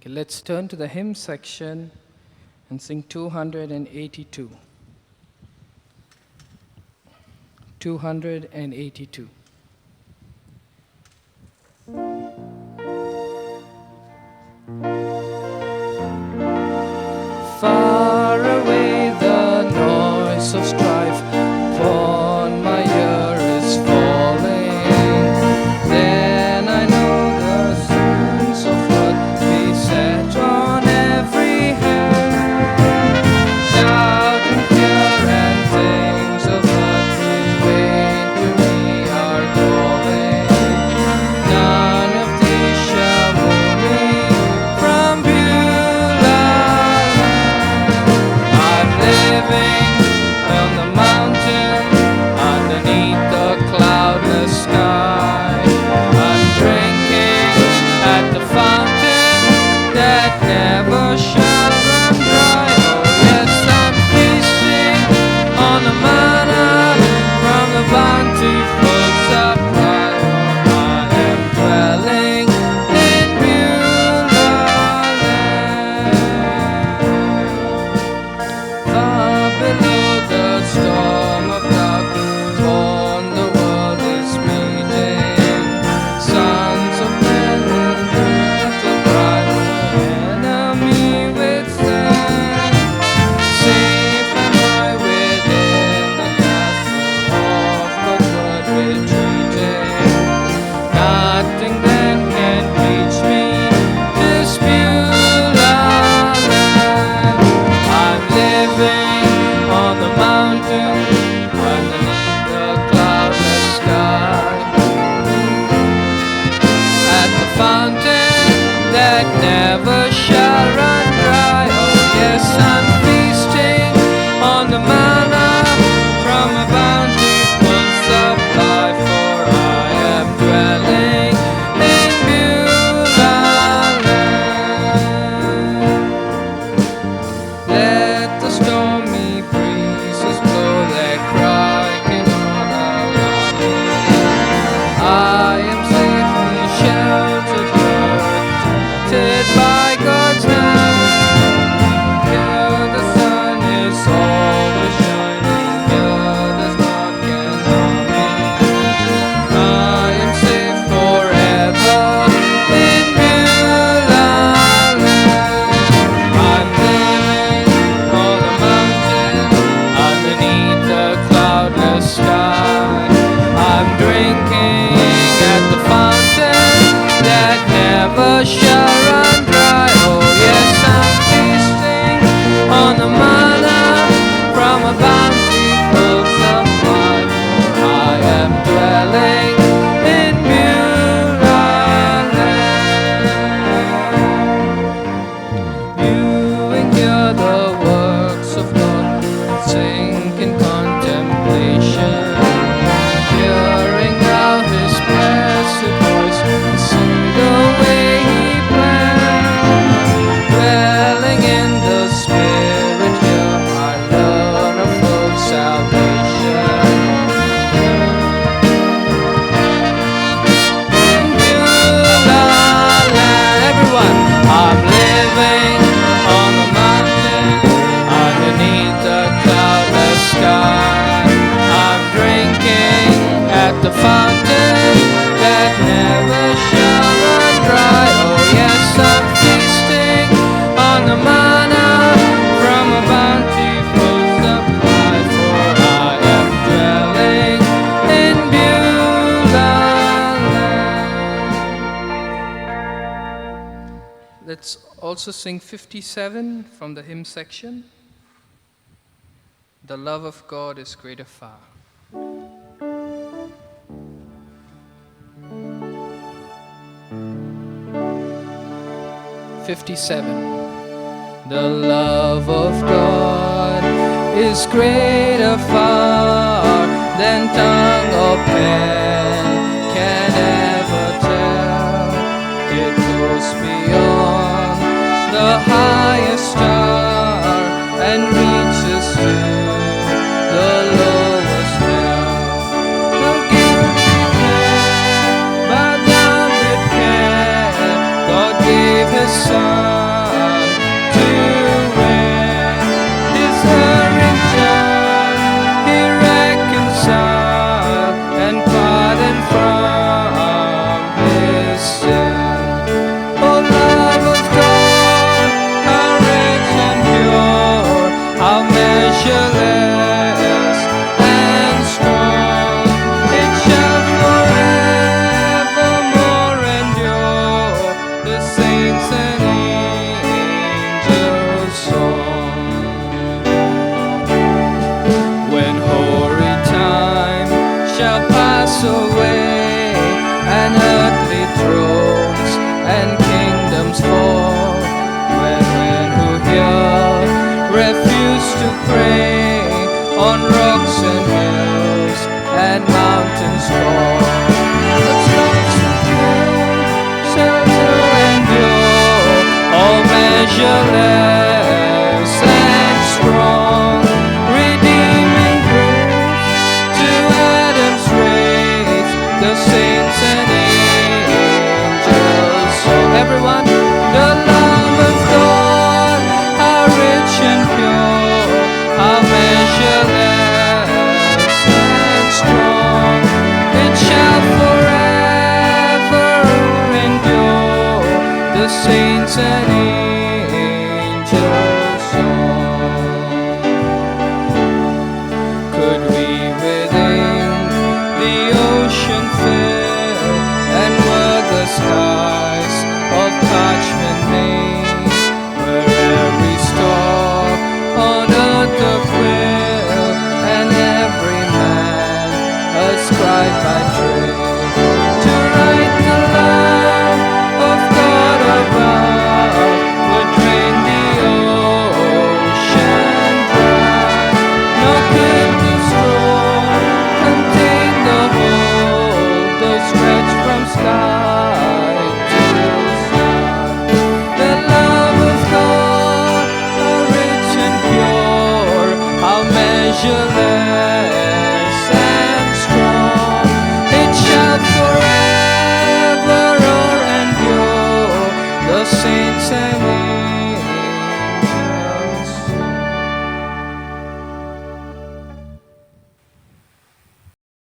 Okay, let's turn to the hymn section and sing 282. 282. Far away the noise of strife upon my ear is falling. Then I know the sins of earth beset on every hand. Doubt and fear and things of earthly vain to me are calling. None of these shall move me from Beulah Land. I'm living on the mountain underneath the cloudless sky. I'm drinking at the fountain that never shall run dry. Oh yes, I'm feasting on the manna from the bountiful supply. I am dwelling in Beulah Land. Far below the storm of dark upon the world is meeting. Sons of men in battle cry, enemy withstand. Safe am I within the castle of God's word retreating. Nothing then can reach me, this Beulah Land. I'm living on the mountain underneath the cloudless sky. At the fountain that never shall run dry. Oh yes, I'm feasting on the manna from a bountiful supply. For I am dwelling in Beulah Land. Let the stormy breezes blow their crying on around me. I am safely sheltered, protected by God's hand. Here the sun is always shining, here there's none can harm me. I am safe forever in Beulah Land. I'm living on the mountain underneath the cloudless sky. I'm drinking at the fountain that never shall run dry. Oh yes, I'm feasting on the manna from a bountiful supply. For I am dwelling in Beulah Land. Viewing here the works of God, sink in contemplation. Hearing now His blessed voice, and see the way He planned. Dwelling in the Spirit here, I learn of full salvation. In Beulah Land, everyone, I'm living on the mountain underneath the cloudless sky. I'm drinking at the fountain that never shall run dry. Oh yes, I'm feasting on the manna from a bountiful supply. For I am dwelling in Beulah Land. Let's also sing 57 from the hymn section. The love of God is greater far. 57. The love of God is greater far than tongue or pen can ever tell. It goes beyond the highest star and reaches to the lowest hell. The guilty man, bowed down with care, God gave His Son. measureless and strong, redeeming grace to Adam's race, the saints and angels. So everyone, the love of God, how rich and pure, how measureless and strong, it shall forever endure, the saints and angels' song. Could we within the ocean fill, and were the skies of parchment made, where every star on earth a quill, and every man a scribe by trade, to write the love of God above, would drain the ocean dry, nor could the scroll contain the whole, though stretched from sky to sky. The love of God, how rich and pure, how measureless